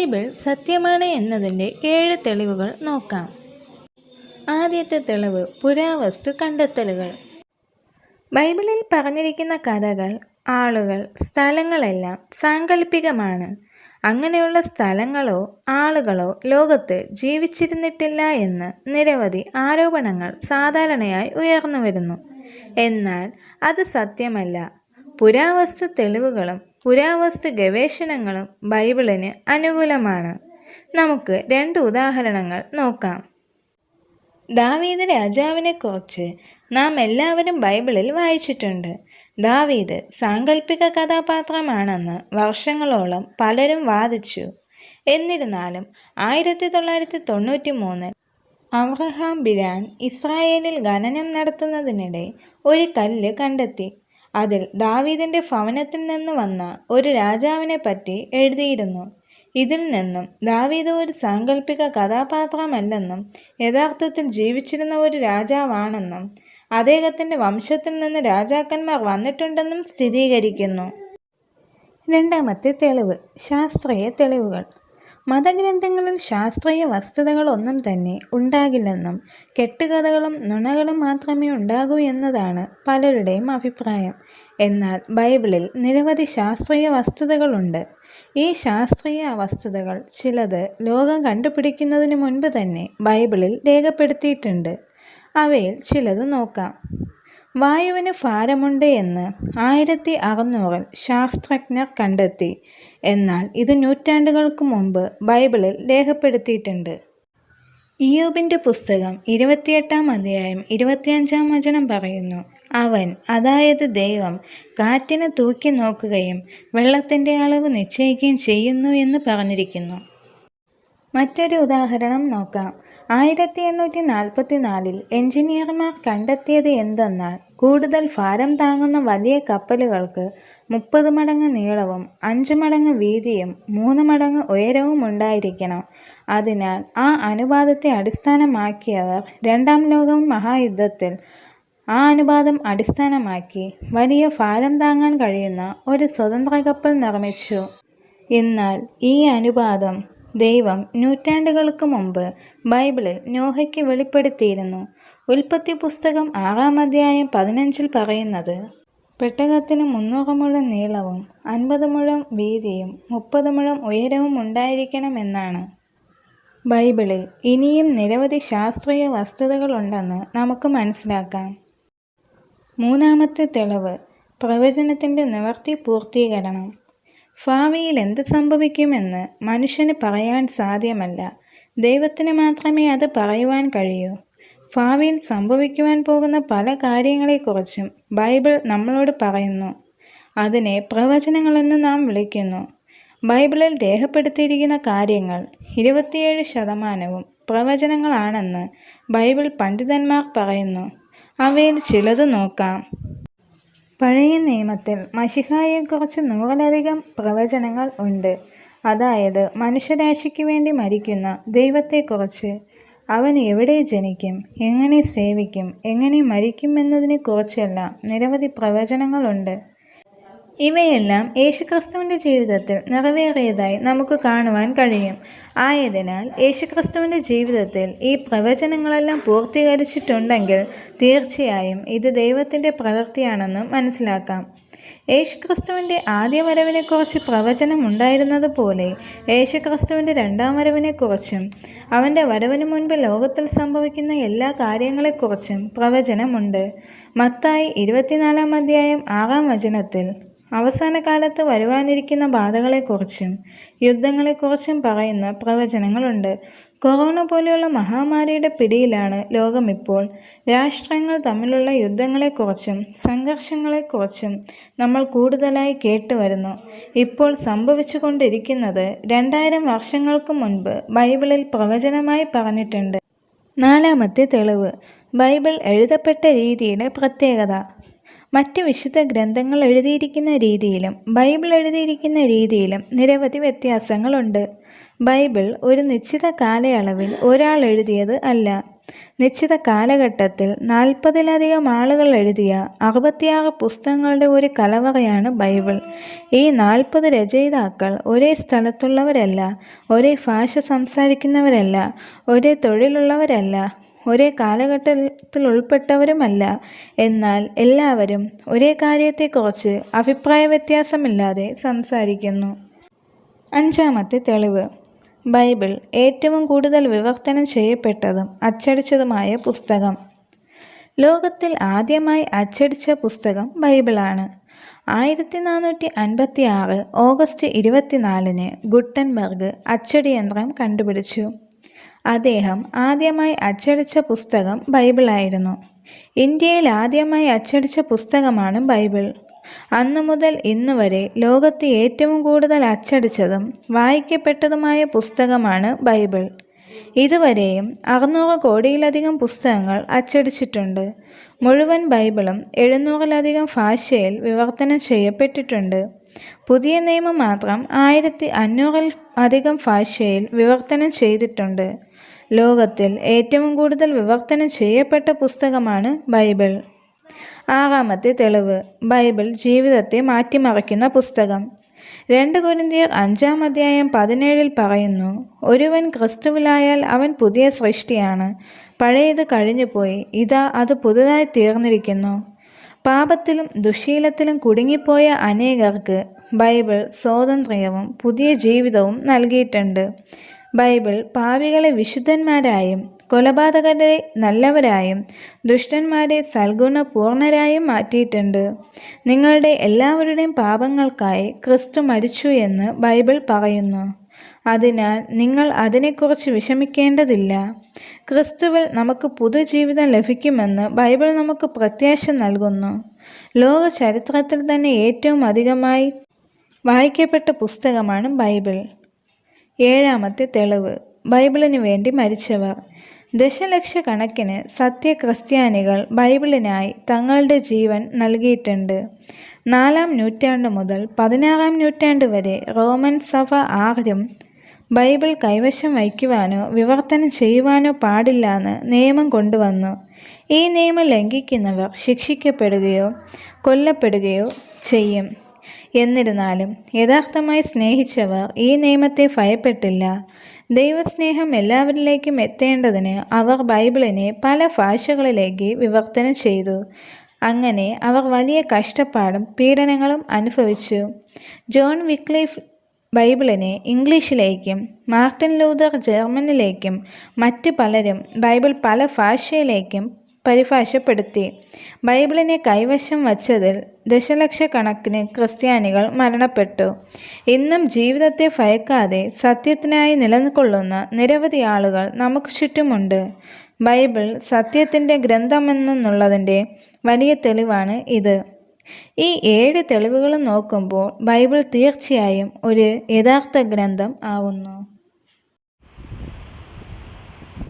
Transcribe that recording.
Bible സത്യമാണ് എന്നതിൻ്റെ 7 തെളിവുകൾ നോക്കാം. ആദ്യത്തെ തെളിവ് പുരാവസ്തു കണ്ടെത്തലുകൾ. ബൈബിളിൽ പറഞ്ഞിരിക്കുന്ന കഥകൾ, ആളുകൾ, സ്ഥലങ്ങളെല്ലാം സാങ്കല്പികമാണ്. അങ്ങനെയുള്ള സ്ഥലങ്ങളോ ആളുകളോ ലോകത്ത് ജീവിച്ചിരുന്നിട്ടില്ല എന്ന് നിരവധി ആരോപണങ്ങൾ സാധാരണയായി ഉയർന്നുവരുന്നു. എന്നാൽ അത് സത്യമല്ല. പുരാവസ്തു തെളിവുകളും പുരാവസ്തു ഗവേഷണങ്ങളും ബൈബിളിന് അനുകൂലമാണ്. നമുക്ക് 2 ഉദാഹരണങ്ങൾ നോക്കാം. ദാവീദ് രാജാവിനെക്കുറിച്ച് നാം എല്ലാവരും ബൈബിളിൽ വായിച്ചിട്ടുണ്ട്. ദാവീദ് സാങ്കല്പിക കഥാപാത്രമാണെന്ന് വർഷങ്ങളോളം പലരും വാദിച്ചു. എന്നിരുന്നാലും 1993 അബ്രഹാം ബിരാൻ ഇസ്രായേലിൽ ഖനനം നടത്തുന്നതിനിടെ ഒരു കല്ല് കണ്ടെത്തി. അതിൽ ദാവീദിൻ്റെ ഭവനത്തിൽ നിന്ന് വന്ന ഒരു രാജാവിനെ പറ്റി എഴുതിയിരുന്നു. ഇതിൽ നിന്നും ദാവീദ് ഒരു സാങ്കല്പിക കഥാപാത്രമല്ലെന്നും യഥാർത്ഥത്തിൽ ജീവിച്ചിരുന്ന ഒരു രാജാവാണെന്നും അദ്ദേഹത്തിൻ്റെ വംശത്തിൽ നിന്ന് രാജാക്കന്മാർ വന്നിട്ടുണ്ടെന്നും സ്ഥിരീകരിക്കുന്നു. രണ്ടാമത്തെ തെളിവ് ശാസ്ത്രീയ തെളിവുകൾ. മതഗ്രന്ഥങ്ങളിൽ ശാസ്ത്രീയ വസ്തുതകളൊന്നും തന്നെ ഉണ്ടാകില്ലെന്നും കെട്ടുകഥകളും നുണകളും മാത്രമേ ഉണ്ടാകൂ എന്നതാണ് പലരുടെയും അഭിപ്രായം. എന്നാൽ ബൈബിളിൽ നിരവധി ശാസ്ത്രീയ വസ്തുതകളുണ്ട്. ഈ ശാസ്ത്രീയ വസ്തുതകൾ ചിലത് ലോകം കണ്ടുപിടിക്കുന്നതിന് മുൻപ് തന്നെ ബൈബിളിൽ രേഖപ്പെടുത്തിയിട്ടുണ്ട്. അവയിൽ ചിലത് നോക്കാം. വായുവിന് ഭാരമുണ്ട് എന്ന് 1600-ൽ ശാസ്ത്രജ്ഞർ കണ്ടെത്തി. എന്നാൽ ഇത് നൂറ്റാണ്ടുകൾക്ക് മുമ്പ് ബൈബിളിൽ രേഖപ്പെടുത്തിയിട്ടുണ്ട്. ഇയ്യോബിൻ്റെ പുസ്തകം 28-ാം അധ്യായം 25-ാം വചനം പറയുന്നു, അവൻ, അതായത് ദൈവം, കാറ്റിനെ തൂക്കി നോക്കുകയും വെള്ളത്തിൻ്റെ അളവ് നിശ്ചയിക്കുകയും ചെയ്യുന്നു എന്ന് പറഞ്ഞിരിക്കുന്നു. മറ്റൊരു ഉദാഹരണം നോക്കാം. 1844-ൽ എഞ്ചിനീയർമാർ കണ്ടെത്തിയത് എന്തെന്നാൽ കൂടുതൽ ഭാരം താങ്ങുന്ന വലിയ കപ്പലുകൾക്ക് 30 മടങ്ങ് നീളവും 5 മടങ്ങ് വീതിയും 3 മടങ്ങ് ഉയരവും ഉണ്ടായിരിക്കണം. അതിനാൽ ആ അനുപാതത്തെ അടിസ്ഥാനമാക്കിയവർ രണ്ടാം ലോക മഹായുദ്ധത്തിൽ ആ അനുപാതം അടിസ്ഥാനമാക്കി വലിയ ഭാരം താങ്ങാൻ കഴിയുന്ന ഒരു സ്വതന്ത്ര കപ്പൽ നിർമ്മിച്ചു. എന്നാൽ ഈ അനുപാതം ദൈവം നൂറ്റാണ്ടുകൾക്ക് മുമ്പ് ബൈബിളിൽ നോഹയ്ക്ക് വെളിപ്പെടുത്തിയിരുന്നു. ഉൽപ്പത്തി പുസ്തകം 6-ാം അധ്യായം 15-ൽ പറയുന്നത്, പെട്ടകത്തിന് 300 മുഴം നീളവും 50 മുഴം വീതിയും 30 മുഴം ഉയരവും ഉണ്ടായിരിക്കണമെന്നാണ്. ബൈബിളിൽ ഇനിയും നിരവധി ശാസ്ത്രീയ വസ്തുതകളുണ്ടെന്ന് നമുക്ക് മനസ്സിലാക്കാം. മൂന്നാമത്തെ തെളിവ് പ്രവചനത്തിൻ്റെ നിവർത്തി പൂർത്തീകരണം. ഭാവിയിൽ എന്ത് സംഭവിക്കുമെന്ന് മനുഷ്യന് പറയാൻ സാധ്യമല്ല. ദൈവത്തിന് മാത്രമേ അത് പറയുവാൻ കഴിയൂ. ഭാവിയിൽ സംഭവിക്കുവാൻ പോകുന്ന പല കാര്യങ്ങളെക്കുറിച്ചും ബൈബിൾ നമ്മളോട് പറയുന്നു. അതിനെ പ്രവചനങ്ങളെന്ന് നാം വിളിക്കുന്നു. ബൈബിളിൽ രേഖപ്പെടുത്തിയിരിക്കുന്ന കാര്യങ്ങൾ 27% പ്രവചനങ്ങളാണെന്ന് ബൈബിൾ പണ്ഡിതന്മാർ പറയുന്നു. അവയിൽ ചിലത് നോക്കാം. പഴയ നിയമത്തിൽ മശിഹായെക്കുറിച്ച് 100-ലധികം പ്രവചനങ്ങൾ ഉണ്ട്. അതായത് മനുഷ്യരാശിക്ക് വേണ്ടി മരിക്കുന്ന ദൈവത്തെക്കുറിച്ച്. അവൻ എവിടെ ജനിക്കും, എങ്ങനെ സേവിക്കും, എങ്ങനെ മരിക്കും എന്നതിനെക്കുറിച്ചെല്ലാം നിരവധി പ്രവചനങ്ങളുണ്ട്. ഇവയെല്ലാം യേശുക്രിസ്തുവിൻ്റെ ജീവിതത്തിൽ നിറവേറിയതായി നമുക്ക് കാണുവാൻ കഴിയും. ആയതിനാൽ യേശുക്രിസ്തുവിൻ്റെ ജീവിതത്തിൽ ഈ പ്രവചനങ്ങളെല്ലാം പൂർത്തീകരിച്ചിട്ടുണ്ടെങ്കിൽ തീർച്ചയായും ഇത് ദൈവത്തിൻ്റെ പ്രവൃത്തിയാണെന്ന് മനസ്സിലാക്കാം. യേശുക്രിസ്തുവിൻ്റെ ആദ്യ വരവിനെക്കുറിച്ച് പ്രവചനം ഉണ്ടായിരുന്നതുപോലെ യേശുക്രിസ്തുവിൻ്റെ രണ്ടാം വരവിനെക്കുറിച്ചും അവൻ്റെ വരവിന് മുൻപ് ലോകത്തിൽ സംഭവിക്കുന്ന എല്ലാ കാര്യങ്ങളെക്കുറിച്ചും പ്രവചനമുണ്ട്. മത്തായി 24-ാം അധ്യായം 6-ാം വചനത്തിൽ അവസാന കാലത്ത് വരുവാനിരിക്കുന്ന ബാധകളെക്കുറിച്ചും യുദ്ധങ്ങളെക്കുറിച്ചും പറയുന്ന പ്രവചനങ്ങളുണ്ട്. കൊറോണ പോലെയുള്ള മഹാമാരിയുടെ പിടിയിലാണ് ലോകമിപ്പോൾ. രാഷ്ട്രങ്ങൾ തമ്മിലുള്ള യുദ്ധങ്ങളെക്കുറിച്ചും സംഘർഷങ്ങളെക്കുറിച്ചും നമ്മൾ കൂടുതലായി കേട്ടുവരുന്നു. ഇപ്പോൾ സംഭവിച്ചു കൊണ്ടിരിക്കുന്നത് 2000 വർഷങ്ങൾക്ക് മുൻപ് ബൈബിളിൽ പ്രവചനമായി പറഞ്ഞിട്ടുണ്ട്. നാലാമത്തെ തെളിവ് ബൈബിൾ എഴുതപ്പെട്ട രീതിയുടെ പ്രത്യേകത. മറ്റ് വിശുദ്ധ ഗ്രന്ഥങ്ങൾ എഴുതിയിരിക്കുന്ന രീതിയിലും ബൈബിൾ എഴുതിയിരിക്കുന്ന രീതിയിലും നിരവധി വ്യത്യാസങ്ങളുണ്ട്. ബൈബിൾ ഒരു നിശ്ചിത കാലയളവിൽ ഒരാൾ എഴുതിയത് അല്ല. നിശ്ചിത കാലഘട്ടത്തിൽ 40-ലധികം ആളുകൾ എഴുതിയ 66 പുസ്തകങ്ങളുടെ ഒരു കലവറയാണ് ബൈബിൾ. ഈ 40 രചയിതാക്കൾ ഒരേ സ്ഥലത്തുള്ളവരല്ല, ഒരേ ഭാഷ സംസാരിക്കുന്നവരല്ല, ഒരേ തൊഴിലുള്ളവരല്ല, ഒരേ കാലഘട്ടത്തിൽ ഉൾപ്പെട്ടവരുമല്ല. എന്നാൽ എല്ലാവരും ഒരേ കാര്യത്തെക്കുറിച്ച് അഭിപ്രായ വ്യത്യാസമില്ലാതെ സംസാരിക്കുന്നു. അഞ്ചാമത്തെ തെളിവ്: ബൈബിൾ ഏറ്റവും കൂടുതൽ വിവർത്തനം ചെയ്യപ്പെട്ടതും അച്ചടിച്ചതുമായ പുസ്തകം. ലോകത്തിൽ ആദ്യമായി അച്ചടിച്ച പുസ്തകം ബൈബിളാണ്. 1456 ഓഗസ്റ്റ് 24-ന് ഗുട്ടൻബർഗ് അച്ചടിയന്ത്രം കണ്ടുപിടിച്ചു. അദ്ദേഹം ആദ്യമായി അച്ചടിച്ച പുസ്തകം ബൈബിളായിരുന്നു. ഇന്ത്യയിൽ ആദ്യമായി അച്ചടിച്ച പുസ്തകമാണ് ബൈബിൾ. അന്നു മുതൽ ഇന്ന് വരെ ലോകത്ത് ഏറ്റവും കൂടുതൽ അച്ചടിച്ചതും വായിക്കപ്പെട്ടതുമായ പുസ്തകമാണ് ബൈബിൾ. ഇതുവരെയും 600 കോടിയിലധികം പുസ്തകങ്ങൾ അച്ചടിച്ചിട്ടുണ്ട്. മുഴുവൻ ബൈബിളും 700-ലധികം ഭാഷയിൽ വിവർത്തനം ചെയ്യപ്പെട്ടിട്ടുണ്ട്. പുതിയ നിയമം മാത്രം 1500-ൽ അധികം ഭാഷയിൽ വിവർത്തനം ചെയ്തിട്ടുണ്ട്. ലോകത്തിൽ ഏറ്റവും കൂടുതൽ വിവർത്തനം ചെയ്യപ്പെട്ട പുസ്തകമാണ് ബൈബിൾ. ആറാമത്തെ തെളിവ്: ബൈബിൾ ജീവിതത്തെ മാറ്റിമറിക്കുന്ന പുസ്തകം. 2 കൊരിന്ത്യർ 5-ാം-അധ്യായം-17 പറയുന്നു, ഒരുവൻ ക്രിസ്തുവിലായാൽ അവൻ പുതിയ സൃഷ്ടിയാണ്, പഴയത് കഴിഞ്ഞുപോയി, ഇതാ അത് പുതുതായി തീർന്നിരിക്കുന്നു. പാപത്തിലും ദുശ്ശീലത്തിലും കുടുങ്ങിപ്പോയ അനേകർക്ക് ബൈബിൾ സ്വാതന്ത്ര്യവും പുതിയ ജീവിതവും നൽകിയിട്ടുണ്ട്. ബൈബിൾ പാപികളെ വിശുദ്ധന്മാരായും കൊലപാതകരെ നല്ലവരായും ദുഷ്ടന്മാരെ സൽഗുണപൂർണരായും മാറ്റിയിട്ടുണ്ട്. നിങ്ങളുടെ എല്ലാവരുടെയും പാപങ്ങൾക്കായി ക്രിസ്തു മരിച്ചു എന്ന് ബൈബിൾ പറയുന്നു. അതിനാൽ നിങ്ങൾ അതിനെക്കുറിച്ച് വിഷമിക്കേണ്ടതില്ല. ക്രിസ്തുവിൽ നമുക്ക് പുതുജീവിതം ലഭിക്കുമെന്ന് ബൈബിൾ നമുക്ക് പ്രത്യാശ നൽകുന്നു. ലോക ചരിത്രത്തിൽ തന്നെ ഏറ്റവും അധികമായി വായിക്കപ്പെട്ട പുസ്തകമാണ് ബൈബിൾ. ഏഴാമത്തെ തെളിവ്: ബൈബിളിന് വേണ്ടി മരിച്ചവർ. ദശലക്ഷക്കണക്കിന് സത്യക്രിസ്ത്യാനികൾ ബൈബിളിനായി തങ്ങളുടെ ജീവൻ നൽകിയിട്ടുണ്ട്. 4-ാം നൂറ്റാണ്ട് മുതൽ 16-ാം നൂറ്റാണ്ട് വരെ റോമൻ സഭ ആരും ബൈബിൾ കൈവശം വയ്ക്കുവാനോ വിവർത്തനം ചെയ്യുവാനോ പാടില്ലെന്ന് നിയമം കൊണ്ടുവന്നു. ഈ നിയമം ലംഘിക്കുന്നവർ ശിക്ഷിക്കപ്പെടുകയോ കൊല്ലപ്പെടുകയോ ചെയ്യും. എന്നിരുന്നാലും യഥാർത്ഥമായി സ്നേഹിച്ചവർ ഈ നിയമത്തെ ഭയപ്പെട്ടില്ല. ദൈവസ്നേഹം എല്ലാവരിലേക്കും എത്തേണ്ടതിന് അവർ ബൈബിളിനെ പല ഭാഷകളിലേക്ക് വിവർത്തനം ചെയ്തു. അങ്ങനെ അവർ വലിയ കഷ്ടപ്പാടും പീഡനങ്ങളും അനുഭവിച്ചു. ജോൺ വിക്ലിഫ് ബൈബിളിനെ ഇംഗ്ലീഷിലേക്കും മാർട്ടിൻ ലൂതർ ജർമ്മനിലേക്കും മറ്റ് പലരും ബൈബിൾ പല ഭാഷയിലേക്കും പരിഭാഷപ്പെടുത്തി. ബൈബിളിനെ കൈവശം വച്ചതിൽ ദശലക്ഷക്കണക്കിന് ക്രിസ്ത്യാനികൾ മരണപ്പെട്ടു. ഇന്നും ജീവിതത്തെ ഭയക്കാതെ സത്യത്തിനായി നിലകൊള്ളുന്ന നിരവധി ആളുകൾ നമുക്ക് ചുറ്റുമുണ്ട്. ബൈബിൾ സത്യത്തിൻ്റെ ഗ്രന്ഥമെന്നുള്ളതിൻ്റെ വലിയ തെളിവാണ് ഇത്. ഈ 7 തെളിവുകളും നോക്കുമ്പോൾ ബൈബിൾ തീർച്ചയായും ഒരു യഥാർത്ഥ ഗ്രന്ഥം ആവുന്നു.